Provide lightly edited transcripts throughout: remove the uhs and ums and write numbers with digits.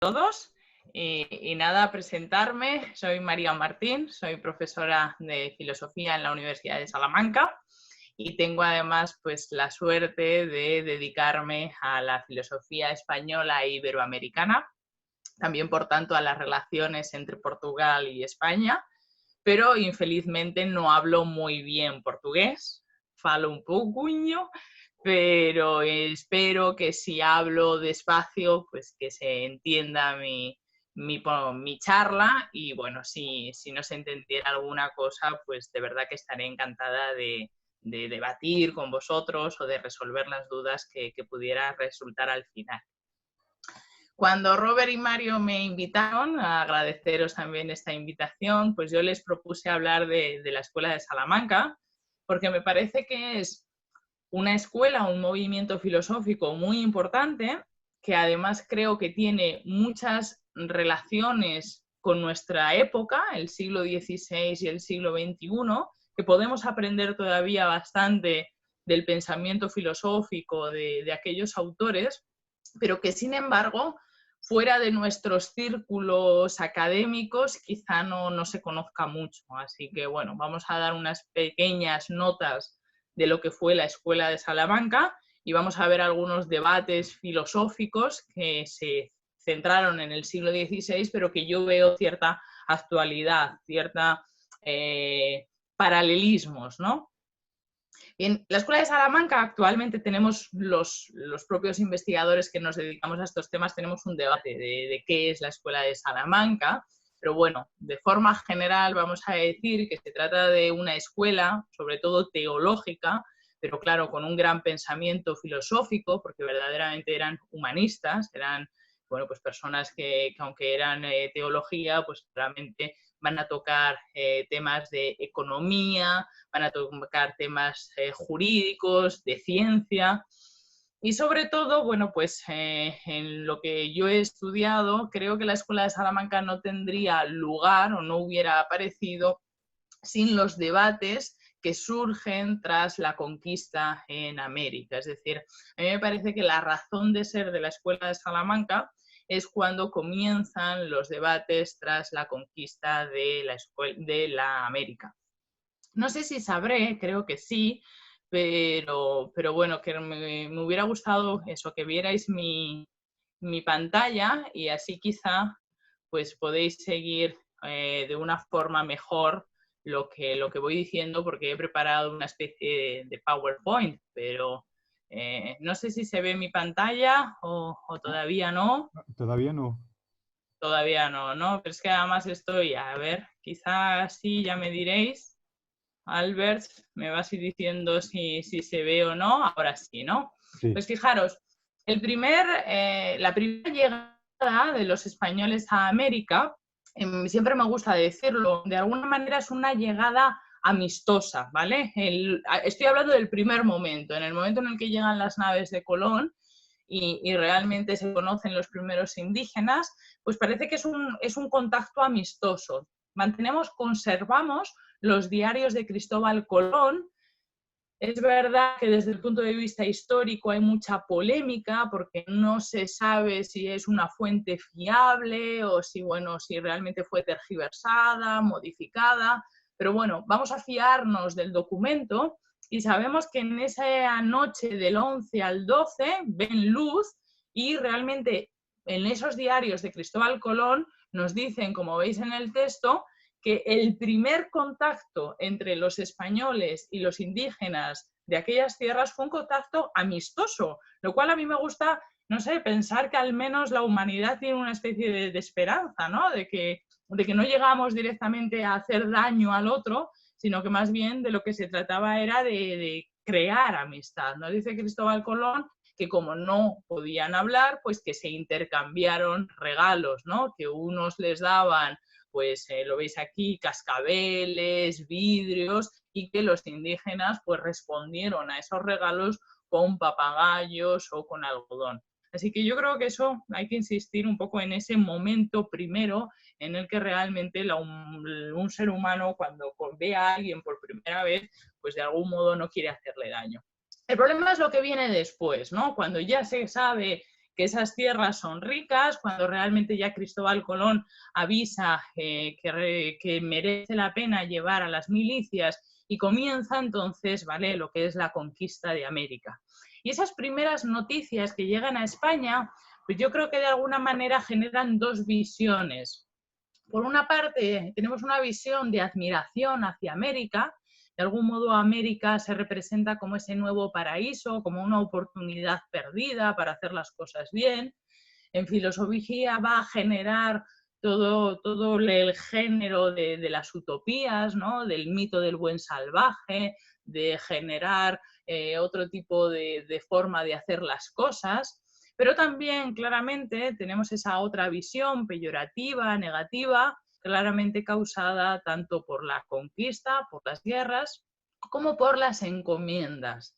Todos. Y nada, presentarme, soy María Martín, soy profesora de filosofía en la Universidad de Salamanca y tengo además pues la suerte de dedicarme a la filosofía española e iberoamericana, también por tanto a las relaciones entre Portugal y España, pero infelizmente no hablo muy bien portugués, falo un pouquinho, pero espero que si hablo despacio, pues que se entienda mi charla y bueno, si no se entendiera alguna cosa, pues de verdad que estaré encantada de debatir con vosotros o de resolver las dudas que pudiera resultar al final. Cuando Robert y Mario me invitaron, a agradeceros también esta invitación, pues yo les propuse hablar de la Escuela de Salamanca, porque me parece que es una escuela, un movimiento filosófico muy importante, que además creo que tiene muchas relaciones con nuestra época, el siglo XVI y el siglo XXI, que podemos aprender todavía bastante del pensamiento filosófico de aquellos autores, pero que sin embargo, fuera de nuestros círculos académicos, quizá no se conozca mucho. Así que bueno, vamos a dar unas pequeñas notas de lo que fue la Escuela de Salamanca y vamos a ver algunos debates filosóficos que se centraron en el siglo XVI, pero que yo veo cierta actualidad, cierta paralelismos, ¿no? En la Escuela de Salamanca actualmente tenemos los propios investigadores que nos dedicamos a estos temas, tenemos un debate de qué es la Escuela de Salamanca, pero bueno, de forma general vamos a decir que se trata de una escuela, sobre todo teológica, pero claro, con un gran pensamiento filosófico, porque verdaderamente eran humanistas, eran bueno, pues personas que aunque eran teología, pues realmente van a tocar temas de economía, van a tocar temas jurídicos, de ciencia y sobre todo, bueno, pues en lo que yo he estudiado, creo que la Escuela de Salamanca no tendría lugar o no hubiera aparecido sin los debates que surgen tras la conquista en América. Es decir, a mí me parece que la razón de ser de la Escuela de Salamanca es cuando comienzan los debates tras la conquista de la América. No sé si sabré, creo que sí, pero bueno, que me hubiera gustado eso, que vierais mi pantalla y así quizá pues podéis seguir de una forma mejor lo que voy diciendo porque he preparado una especie de PowerPoint, pero no sé si se ve mi pantalla o todavía no. Todavía no. Todavía no, ¿no? Pero es que además estoy, a ver, quizás sí, ya me diréis. Albert, me vas a ir diciendo si se ve o no. Ahora sí, ¿no? Sí. Pues fijaros, la primera llegada de los españoles a América, siempre me gusta decirlo, de alguna manera es una llegada amistosa, ¿vale? Estoy hablando del primer momento, en el momento en el que llegan las naves de Colón y realmente se conocen los primeros indígenas, pues parece que es un contacto amistoso. Conservamos los diarios de Cristóbal Colón. Es verdad que desde el punto de vista histórico hay mucha polémica porque no se sabe si es una fuente fiable o si, bueno, si realmente fue tergiversada, modificada, pero bueno, vamos a fiarnos del documento y sabemos que en esa noche del 11 al 12 ven luz y realmente en esos diarios de Cristóbal Colón nos dicen, como veis en el texto, que el primer contacto entre los españoles y los indígenas de aquellas tierras fue un contacto amistoso, lo cual a mí me gusta, no sé, pensar que al menos la humanidad tiene una especie de esperanza, ¿no? De que no llegamos directamente a hacer daño al otro, sino que más bien de lo que se trataba era de crear amistad, ¿no? Dice Cristóbal Colón que como no podían hablar, pues que se intercambiaron regalos, ¿no? Que unos les daban pues lo veis aquí, cascabeles, vidrios, y que los indígenas pues respondieron a esos regalos con papagayos o con algodón. Así que yo creo que eso hay que insistir un poco en ese momento primero en el que realmente un ser humano cuando ve a alguien por primera vez, pues de algún modo no quiere hacerle daño. El problema es lo que viene después, ¿no? Cuando ya se sabe que esas tierras son ricas, cuando realmente ya Cristóbal Colón avisa que merece la pena llevar a las milicias y comienza entonces, ¿vale?, lo que es la conquista de América. Y esas primeras noticias que llegan a España, pues yo creo que de alguna manera generan dos visiones. Por una parte, tenemos una visión de admiración hacia América. De algún modo, América se representa como ese nuevo paraíso, como una oportunidad perdida para hacer las cosas bien. En filosofía va a generar todo el género de las utopías, ¿no?, del mito del buen salvaje, de generar otro tipo de forma de hacer las cosas. Pero también claramente tenemos esa otra visión peyorativa, negativa, claramente causada tanto por la conquista, por las guerras, como por las encomiendas.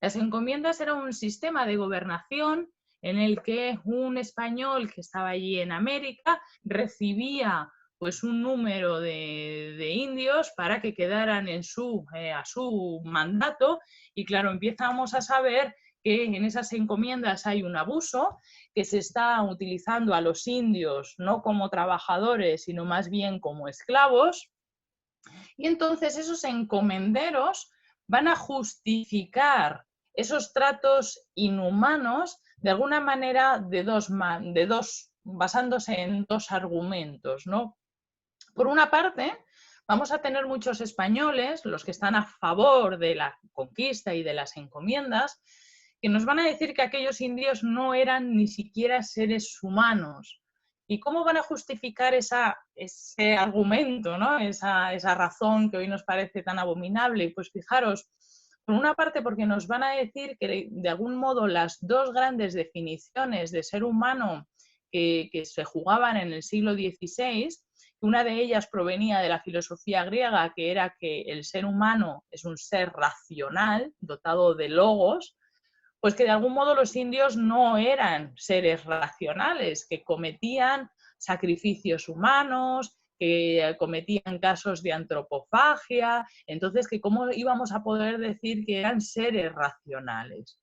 Las encomiendas eran un sistema de gobernación en el que un español que estaba allí en América recibía pues un número de indios para que quedaran a su mandato, y claro, empezamos a saber que en esas encomiendas hay un abuso, que se está utilizando a los indios no como trabajadores, sino más bien como esclavos, y entonces esos encomenderos van a justificar esos tratos inhumanos de alguna manera basándose en dos argumentos, ¿no? Por una parte, vamos a tener muchos españoles, los que están a favor de la conquista y de las encomiendas, que nos van a decir que aquellos indios no eran ni siquiera seres humanos. ¿Y cómo van a justificar ese argumento, ¿no?, esa razón que hoy nos parece tan abominable? Pues fijaros, por una parte porque nos van a decir que de algún modo las dos grandes definiciones de ser humano que se jugaban en el siglo XVI, una de ellas provenía de la filosofía griega, que era que el ser humano es un ser racional, dotado de logos, pues que de algún modo los indios no eran seres racionales, que cometían sacrificios humanos, que cometían casos de antropofagia, entonces que cómo íbamos a poder decir que eran seres racionales.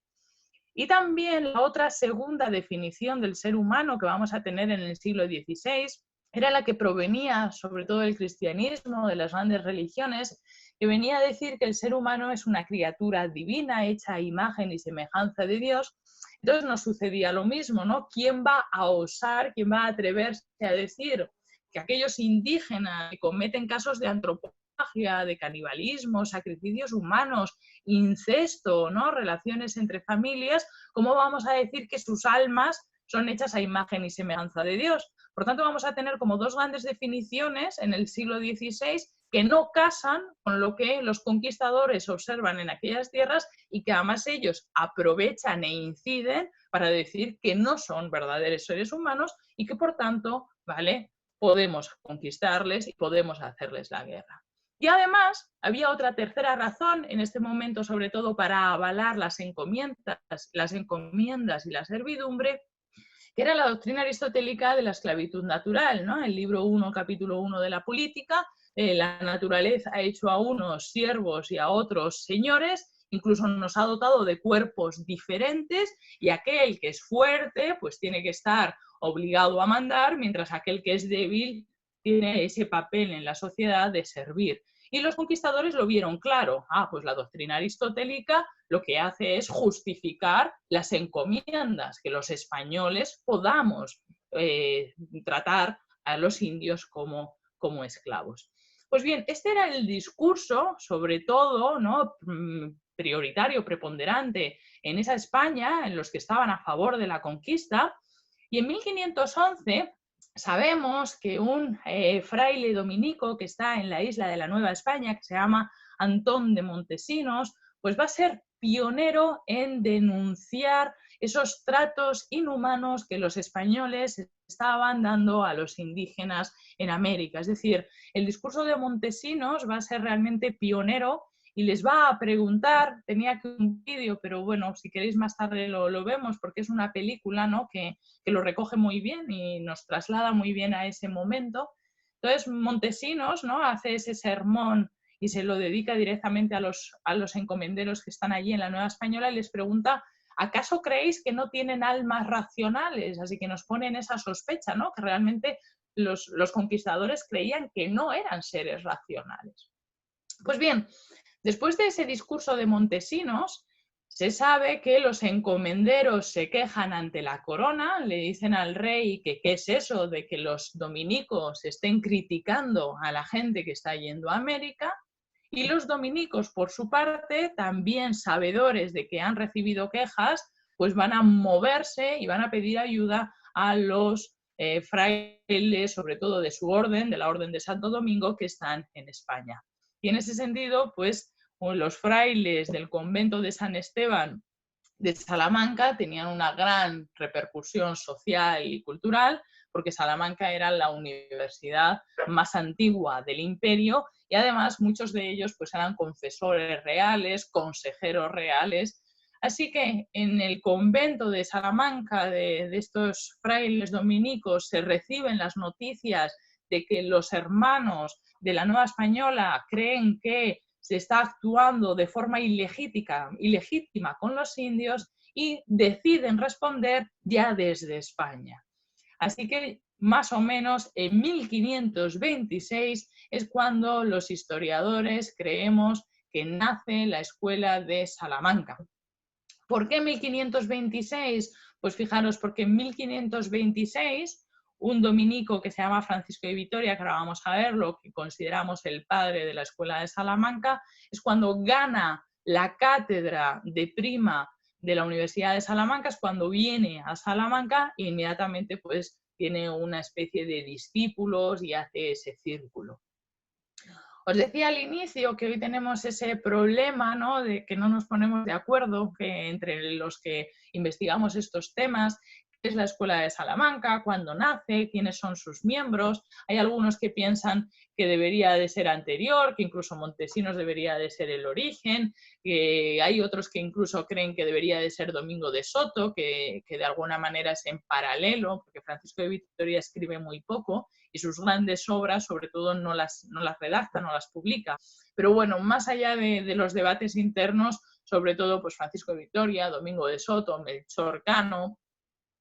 Y también la otra segunda definición del ser humano que vamos a tener en el siglo XVI era la que provenía sobre todo del cristianismo, de las grandes religiones, que venía a decir que el ser humano es una criatura divina, hecha a imagen y semejanza de Dios. Entonces nos sucedía lo mismo, ¿no? ¿Quién va a osar, quién va a atreverse a decir que aquellos indígenas que cometen casos de antropofagia, de canibalismo, sacrificios humanos, incesto, ¿no?, relaciones entre familias, cómo vamos a decir que sus almas son hechas a imagen y semejanza de Dios? Por tanto, vamos a tener como dos grandes definiciones en el siglo XVI que no casan con lo que los conquistadores observan en aquellas tierras y que además ellos aprovechan e inciden para decir que no son verdaderos seres humanos y que por tanto, ¿vale?, podemos conquistarles y podemos hacerles la guerra. Y además había otra tercera razón en este momento, sobre todo para avalar las encomiendas y la servidumbre, que era la doctrina aristotélica de la esclavitud natural, ¿no? El libro 1, capítulo 1 de la Política, la naturaleza ha hecho a unos siervos y a otros señores, incluso nos ha dotado de cuerpos diferentes, y aquel que es fuerte pues tiene que estar obligado a mandar, mientras aquel que es débil tiene ese papel en la sociedad de servir. Y los conquistadores lo vieron claro. Pues la doctrina aristotélica lo que hace es justificar las encomiendas, que los españoles podamos tratar a los indios como esclavos. Pues bien, este era el discurso, sobre todo, ¿no?, prioritario, preponderante en esa España, en los que estaban a favor de la conquista. Y en 1511 sabemos que un fraile dominico que está en la isla de la Nueva España, que se llama Antón de Montesinos, pues va a ser pionero en denunciar esos tratos inhumanos que los españoles estaban dando a los indígenas en América. Es decir, el discurso de Montesinos va a ser realmente pionero y les va a preguntar, tenía aquí un vídeo, pero bueno, si queréis más tarde lo vemos, porque es una película, ¿no?, que lo recoge muy bien y nos traslada muy bien a ese momento. Entonces Montesinos, ¿no?, hace ese sermón y se lo dedica directamente a los encomenderos que están allí en la Nueva Española y les pregunta ¿acaso creéis que no tienen almas racionales? Así que nos ponen esa sospecha, ¿no? Que realmente los conquistadores creían que no eran seres racionales. Pues bien, después de ese discurso de Montesinos, se sabe que los encomenderos se quejan ante la corona, le dicen al rey que qué es eso de que los dominicos estén criticando a la gente que está yendo a América, y los dominicos, por su parte, también sabedores de que han recibido quejas, pues van a moverse y van a pedir ayuda a los frailes, sobre todo de su orden, de la Orden de Santo Domingo, que están en España. Y en ese sentido, pues los frailes del convento de San Esteban de Salamanca tenían una gran repercusión social y cultural, porque Salamanca era la universidad más antigua del imperio y además muchos de ellos pues eran confesores reales, consejeros reales. Así que en el convento de Salamanca de estos frailes dominicos se reciben las noticias de que los hermanos de la Nueva Española creen que se está actuando de forma ilegítima con los indios y deciden responder ya desde España. Así que más o menos en 1526 es cuando los historiadores creemos que nace la escuela de Salamanca. ¿Por qué 1526? Pues fijaros, porque en 1526 un dominico que se llama Francisco de Vitoria, que ahora vamos a ver, lo que consideramos el padre de la escuela de Salamanca, es cuando gana la cátedra de prima de la Universidad de Salamanca, es cuando viene a Salamanca e inmediatamente pues tiene una especie de discípulos y hace ese círculo. Os decía al inicio que hoy tenemos ese problema, ¿no?, de que no nos ponemos de acuerdo que entre los que investigamos estos temas, qué es la Escuela de Salamanca, cuándo nace, quiénes son sus miembros. Hay algunos que piensan que debería de ser anterior, que incluso Montesinos debería de ser el origen, que hay otros que incluso creen que debería de ser Domingo de Soto, que de alguna manera es en paralelo, porque Francisco de Vitoria escribe muy poco y sus grandes obras, sobre todo, no las redacta, no las publica. Pero bueno, más allá de los debates internos, sobre todo pues Francisco de Vitoria, Domingo de Soto, Melchor Cano,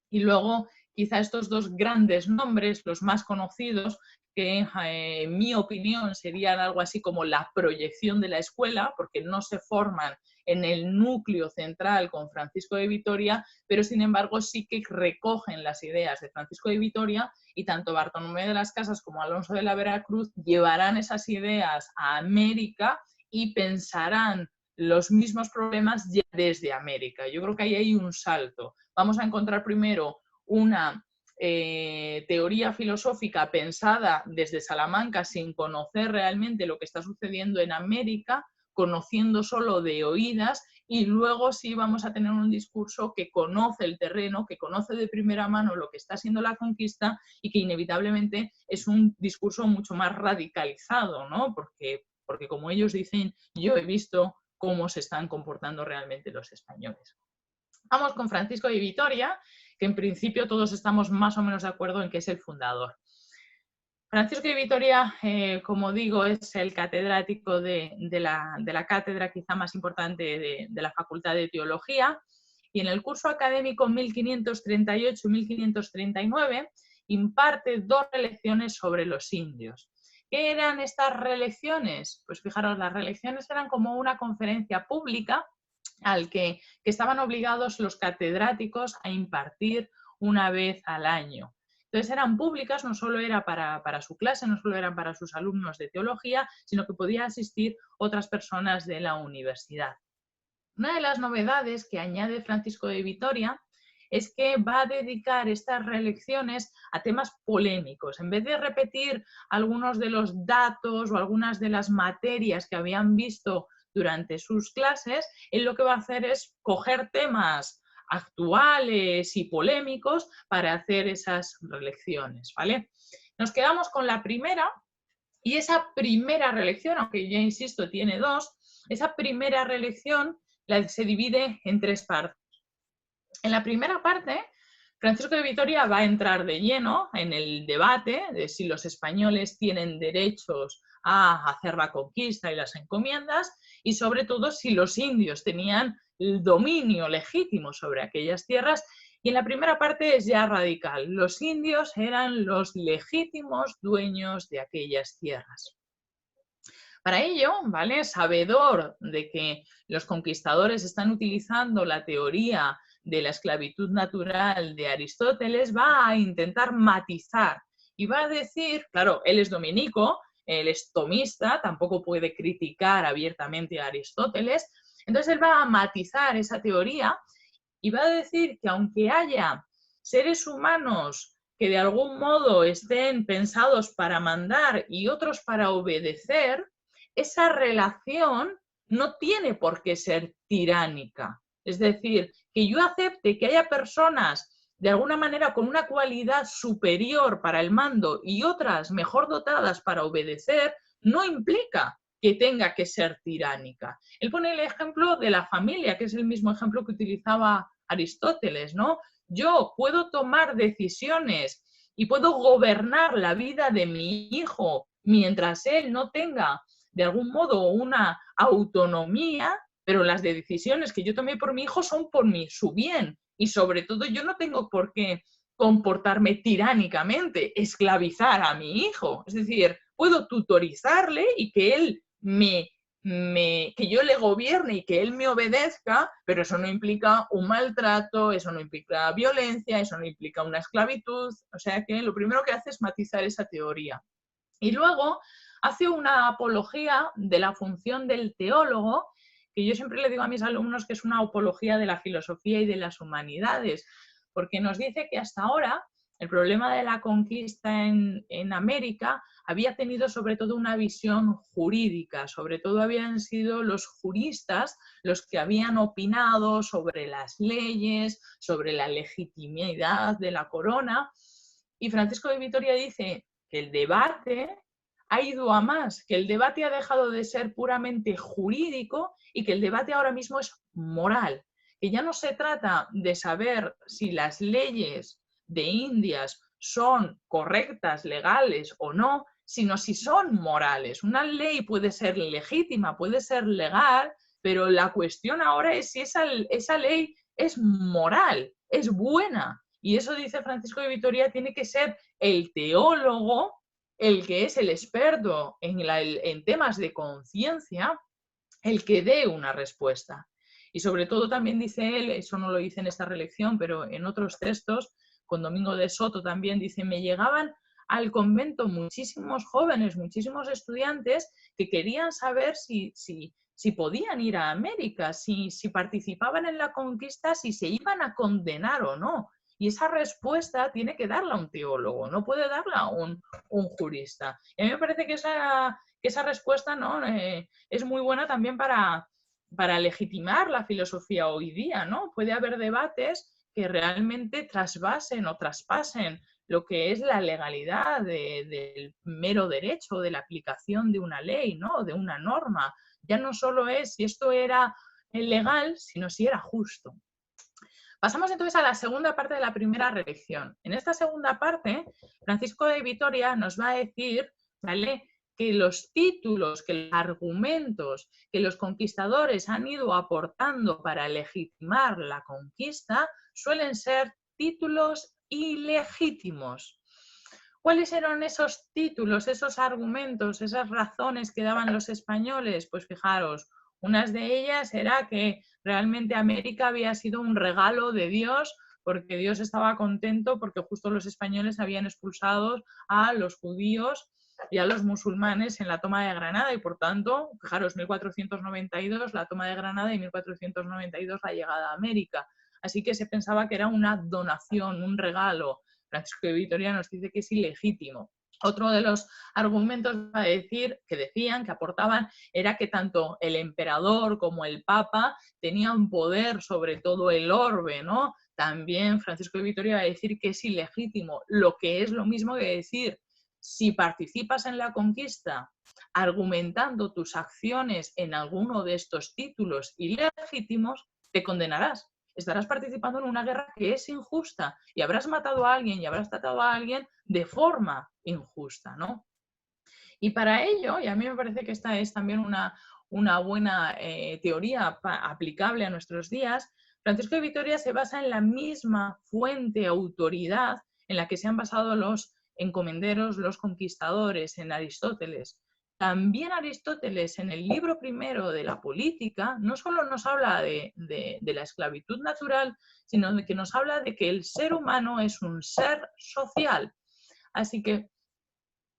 y luego quizá estos dos grandes nombres, los más conocidos, que en mi opinión serían algo así como la proyección de la escuela, porque no se forman en el núcleo central con Francisco de Vitoria, pero sin embargo sí que recogen las ideas de Francisco de Vitoria, y tanto Bartolomé de las Casas como Alonso de la Veracruz llevarán esas ideas a América y pensarán los mismos problemas ya desde América. Yo creo que ahí hay un salto. Vamos a encontrar primero una teoría filosófica pensada desde Salamanca sin conocer realmente lo que está sucediendo en América, conociendo solo de oídas, y luego sí vamos a tener un discurso que conoce el terreno, que conoce de primera mano lo que está siendo la conquista y que inevitablemente es un discurso mucho más radicalizado, ¿no? Porque como ellos dicen, yo he visto cómo se están comportando realmente los españoles. Vamos con Francisco de Vitoria, que en principio todos estamos más o menos de acuerdo en que es el fundador. Francisco de Vitoria, como digo, es el catedrático de la cátedra quizá más importante de la Facultad de Teología, y en el curso académico 1538-1539 imparte dos relecciones sobre los indios. ¿Qué eran estas relecciones? Pues fijaros, las relecciones eran como una conferencia pública al que estaban obligados los catedráticos a impartir una vez al año. Entonces eran públicas, no solo era para su clase, no solo eran para sus alumnos de teología, sino que podía asistir otras personas de la universidad. Una de las novedades que añade Francisco de Vitoria es que va a dedicar estas relecciones a temas polémicos. En vez de repetir algunos de los datos o algunas de las materias que habían visto durante sus clases, él lo que va a hacer es coger temas actuales y polémicos para hacer esas relecciones, ¿vale? Nos quedamos con la primera, y esa primera relección, aunque ya insisto, tiene dos, esa primera relección se divide en tres partes. En la primera parte, Francisco de Vitoria va a entrar de lleno en el debate de si los españoles tienen derechos a hacer la conquista y las encomiendas, y sobre todo si los indios tenían el dominio legítimo sobre aquellas tierras. Y en la primera parte es ya radical. Los indios eran los legítimos dueños de aquellas tierras. Para ello, ¿vale? Sabedor de que los conquistadores están utilizando la teoría de la esclavitud natural de Aristóteles, va a intentar matizar y va a decir, claro, él es dominico, él es tomista, tampoco puede criticar abiertamente a Aristóteles, entonces él va a matizar esa teoría y va a decir que aunque haya seres humanos que de algún modo estén pensados para mandar y otros para obedecer, esa relación no tiene por qué ser tiránica. Es decir, que yo acepte que haya personas de alguna manera con una cualidad superior para el mando y otras mejor dotadas para obedecer, no implica que tenga que ser tiránica. Él pone el ejemplo de la familia, que es el mismo ejemplo que utilizaba Aristóteles, ¿no? Yo puedo tomar decisiones y puedo gobernar la vida de mi hijo mientras él no tenga de algún modo una autonomía, pero las decisiones que yo tomé por mi hijo son por su bien y sobre todo yo no tengo por qué comportarme tiránicamente, esclavizar a mi hijo. Es decir, puedo tutorizarle y que él que yo le gobierne y que él me obedezca, pero eso no implica un maltrato, eso no implica violencia, eso no implica una esclavitud. O sea que lo primero que hace es matizar esa teoría. Y luego hace una apología de la función del teólogo, que yo siempre le digo a mis alumnos que es una apología de la filosofía y de las humanidades, porque nos dice que hasta ahora el problema de la conquista en América había tenido sobre todo una visión jurídica, sobre todo habían sido los juristas los que habían opinado sobre las leyes, sobre la legitimidad de la corona, y Francisco de Vitoria dice que el debate ha ido a más, que el debate ha dejado de ser puramente jurídico y que el debate ahora mismo es moral, que ya no se trata de saber si las leyes de Indias son correctas, legales o no, sino si son morales. Una ley puede ser legítima, puede ser legal, pero la cuestión ahora es si esa ley es moral, es buena. Y eso, dice Francisco de Vitoria, tiene que ser el teólogo, el que es el experto en temas de conciencia, el que dé una respuesta. Y sobre todo también dice él, eso no lo dice en esta relección, pero en otros textos, con Domingo de Soto también dice, me llegaban al convento muchísimos jóvenes, muchísimos estudiantes que querían saber si podían ir a América, si participaban en la conquista, si se iban a condenar o no. Y esa respuesta tiene que darla un teólogo, no puede darla un jurista. Y a mí me parece que esa respuesta, ¿no? Es muy buena también para legitimar la filosofía hoy día, ¿no? Puede haber debates que realmente trasvasen o traspasen lo que es la legalidad del mero derecho, de la aplicación de una ley, ¿no? De una norma. Ya no solo es si esto era legal, sino si era justo. Pasamos entonces a la segunda parte de la primera relección. En esta segunda parte, Francisco de Vitoria nos va a decir, ¿vale?, que los títulos, que los argumentos que los conquistadores han ido aportando para legitimar la conquista suelen ser títulos ilegítimos. ¿Cuáles eran esos títulos, esos argumentos, esas razones que daban los españoles? Pues fijaros, una de ellas era que realmente América había sido un regalo de Dios porque Dios estaba contento porque justo los españoles habían expulsado a los judíos y a los musulmanes en la toma de Granada y por tanto, fijaros, 1492 la toma de Granada y 1492 la llegada a América. Así que se pensaba que era una donación, un regalo. Francisco de Vitoria nos dice que es ilegítimo. Otro de los argumentos a decir, que decían, que aportaban, era que tanto el emperador como el papa tenían poder sobre todo el orbe, ¿no? También Francisco de Vitoria va a decir que es ilegítimo, lo que es lo mismo que decir, si participas en la conquista argumentando tus acciones en alguno de estos títulos ilegítimos, te condenarás. Estarás participando en una guerra que es injusta y habrás matado a alguien y habrás tratado a alguien de forma injusta, ¿no? Y para ello, y a mí me parece que esta es también una buena teoría aplicable a nuestros días, Francisco de Vitoria se basa en la misma fuente autoridad en la que se han basado los encomenderos, los conquistadores, en Aristóteles. También Aristóteles, en el libro primero de la política, no solo nos habla de la esclavitud natural, sino de que nos habla de que el ser humano es un ser social. Así que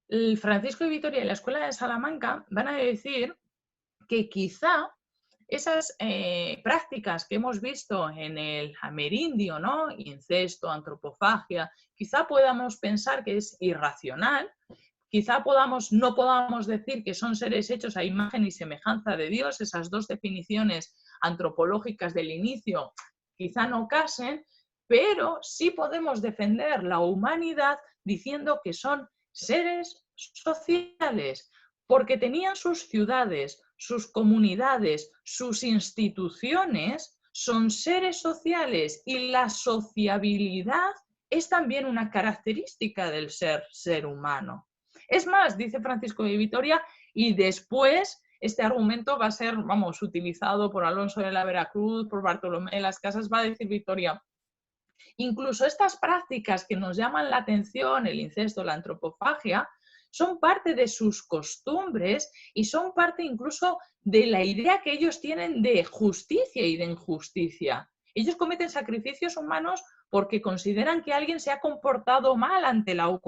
el Francisco de Vitoria y la Escuela de Salamanca van a decir que quizá esas prácticas que hemos visto en el amerindio, ¿no? Incesto, antropofagia, quizá podamos pensar que es irracional, quizá no podamos decir que son seres hechos a imagen y semejanza de Dios, esas dos definiciones antropológicas del inicio quizá no casen, pero sí podemos defender la humanidad diciendo que son seres sociales, porque tenían sus ciudades, sus comunidades, sus instituciones, son seres sociales y la sociabilidad es también una característica del ser humano. Es más, dice Francisco de Vitoria, y después este argumento va a ser, vamos, utilizado por Alonso de la Veracruz, por Bartolomé de las Casas, va a decir Vitoria, incluso estas prácticas que nos llaman la atención, el incesto, la antropofagia, son parte de sus costumbres y son parte incluso de la idea que ellos tienen de justicia y de injusticia. Ellos cometen sacrificios humanos porque consideran que alguien se ha comportado mal ante la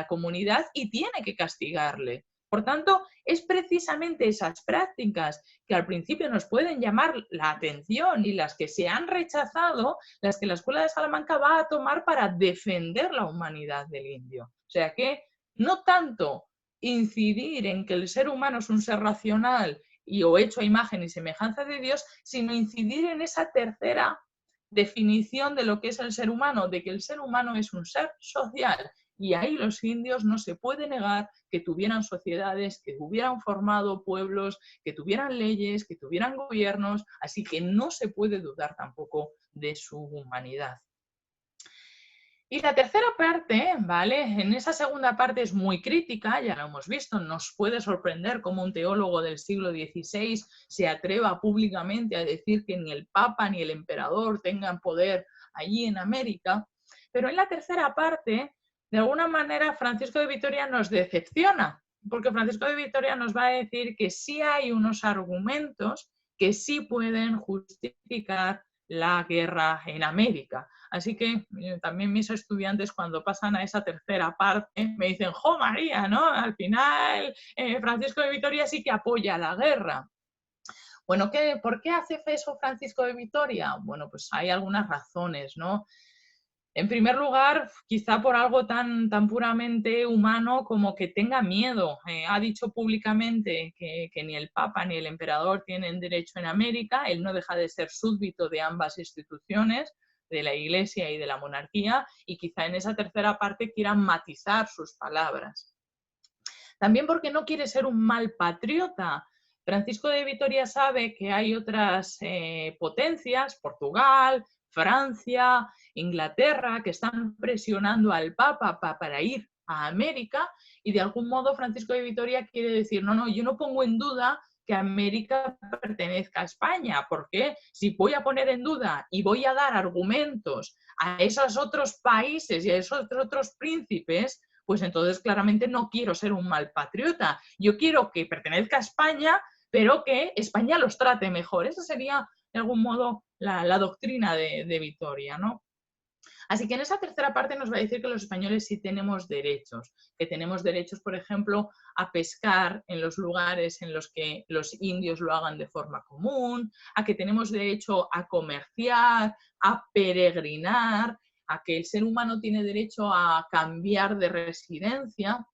comunidad y tiene que castigarle. Por tanto, es precisamente esas prácticas que al principio nos pueden llamar la atención y las que se han rechazado, las que la Escuela de Salamanca va a tomar para defender la humanidad del indio. O sea que no tanto incidir en que el ser humano es un ser racional o hecho a imagen y semejanza de Dios, sino incidir en esa tercera definición de lo que es el ser humano, de que el ser humano es un ser social. Y ahí los indios no se puede negar que tuvieran sociedades, que hubieran formado pueblos, que tuvieran leyes, que tuvieran gobiernos, así que no se puede dudar tampoco de su humanidad. Y la tercera parte, ¿vale? En esa segunda parte es muy crítica, ya lo hemos visto, nos puede sorprender cómo un teólogo del siglo XVI se atreva públicamente a decir que ni el Papa ni el Emperador tengan poder allí en América, pero en la tercera parte, de alguna manera, Francisco de Vitoria nos decepciona, porque Francisco de Vitoria nos va a decir que sí hay unos argumentos que sí pueden justificar la guerra en América. Así que también mis estudiantes cuando pasan a esa tercera parte me dicen, ¡jo María! ¿No? Al final Francisco de Vitoria sí que apoya la guerra. Bueno, ¿por qué hace eso Francisco de Vitoria? Bueno, pues hay algunas razones, ¿no? En primer lugar, quizá por algo tan puramente humano como que tenga miedo. Ha dicho públicamente que ni el Papa ni el Emperador tienen derecho en América. Él no deja de ser súbdito de ambas instituciones, de la Iglesia y de la monarquía, y quizá en esa tercera parte quieran matizar sus palabras. También porque no quiere ser un mal patriota. Francisco de Vitoria sabe que hay otras potencias, Portugal, Francia, Inglaterra, que están presionando al Papa para ir a América, y de algún modo Francisco de Vitoria quiere decir, no, yo no pongo en duda que América pertenezca a España, porque si voy a poner en duda y voy a dar argumentos a esos otros países y a esos otros príncipes, pues entonces claramente no quiero ser un mal patriota. Yo quiero que pertenezca a España, pero que España los trate mejor. Esa sería, de algún modo, la doctrina de Vitoria, ¿no? Así que en esa tercera parte nos va a decir que los españoles sí tenemos derechos, que tenemos derechos, por ejemplo, a pescar en los lugares en los que los indios lo hagan de forma común, a que tenemos derecho a comerciar, a peregrinar, a que el ser humano tiene derecho a cambiar de residencia.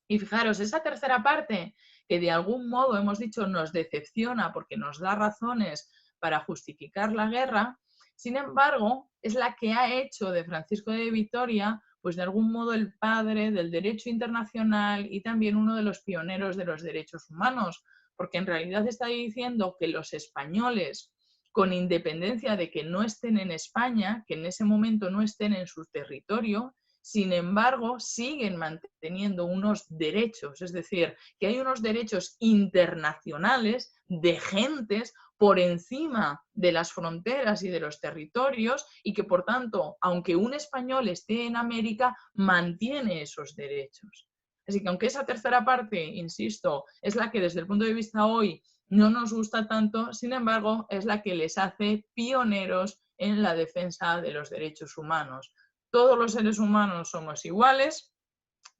Y fijaros, esa tercera parte que de algún modo hemos dicho nos decepciona porque nos da razones para justificar la guerra, sin embargo, es la que ha hecho de Francisco de Vitoria, pues de algún modo el padre del derecho internacional y también uno de los pioneros de los derechos humanos, porque en realidad está diciendo que los españoles, con independencia de que no estén en España, que en ese momento no estén en su territorio, Sin embargo, siguen manteniendo unos derechos, es decir, que hay unos derechos internacionales de gentes por encima de las fronteras y de los territorios y que, por tanto, aunque un español esté en América, mantiene esos derechos. Así que aunque esa tercera parte, insisto, es la que desde el punto de vista hoy no nos gusta tanto, sin embargo, es la que les hace pioneros en la defensa de los derechos humanos. Todos los seres humanos somos iguales,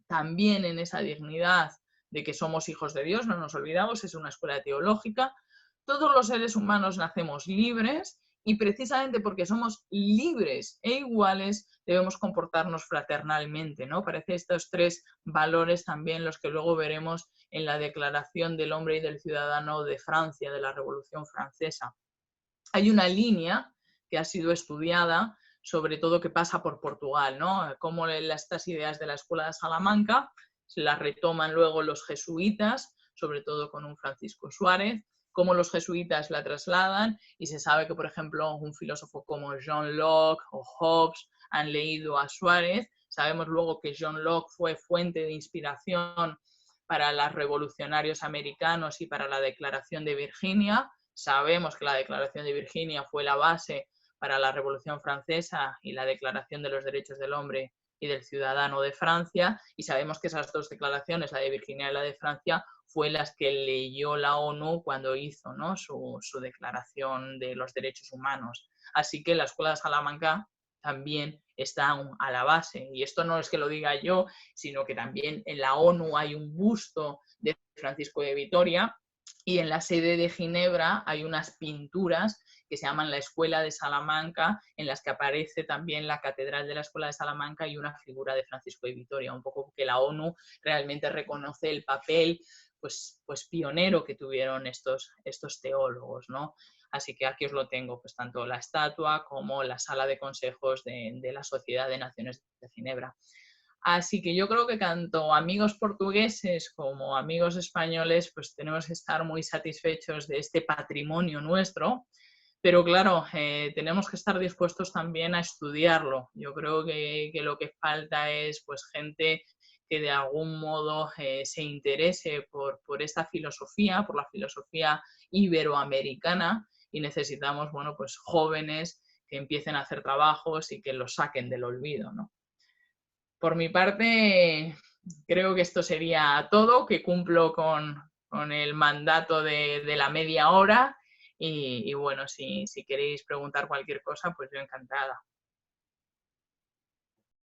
también en esa dignidad de que somos hijos de Dios, no nos olvidamos, es una escuela teológica. Todos los seres humanos nacemos libres y precisamente porque somos libres e iguales debemos comportarnos fraternalmente, ¿no? Parece estos tres valores también los que luego veremos en la Declaración del Hombre y del Ciudadano de Francia, de la Revolución Francesa. Hay una línea que ha sido estudiada, sobre todo que pasa por Portugal, ¿no? Cómo estas ideas de la Escuela de Salamanca se las retoman luego los jesuitas, sobre todo con un Francisco Suárez, cómo los jesuitas la trasladan y se sabe que, por ejemplo, un filósofo como John Locke o Hobbes han leído a Suárez. Sabemos luego que John Locke fue fuente de inspiración para los revolucionarios americanos y para la Declaración de Virginia. Sabemos que la Declaración de Virginia fue la base para la Revolución Francesa y la Declaración de los Derechos del Hombre y del Ciudadano de Francia, y sabemos que esas dos declaraciones, la de Virginia y la de Francia, fue las que leyó la ONU cuando hizo, ¿no?, su Declaración de los Derechos Humanos. Así que la Escuela de Salamanca también está a la base, y esto no es que lo diga yo, sino que también en la ONU hay un busto de Francisco de Vitoria, y en la sede de Ginebra hay unas pinturas que se llaman la Escuela de Salamanca, en las que aparece también la Catedral de la Escuela de Salamanca y una figura de Francisco de Vitoria, un poco que la ONU realmente reconoce el papel pues pionero que tuvieron estos teólogos, ¿no? Así que aquí os lo tengo, pues tanto la estatua como la sala de consejos de la Sociedad de Naciones de Ginebra. Así que yo creo que tanto amigos portugueses como amigos españoles pues tenemos que estar muy satisfechos de este patrimonio nuestro, pero claro, tenemos que estar dispuestos también a estudiarlo. Yo creo que lo que falta es pues gente que de algún modo se interese por esta filosofía, por la filosofía iberoamericana, y necesitamos, bueno, pues jóvenes que empiecen a hacer trabajos y que los saquen del olvido, ¿no? Por mi parte, creo que esto sería todo, que cumplo con el mandato de la media hora y bueno, si queréis preguntar cualquier cosa, pues yo encantada.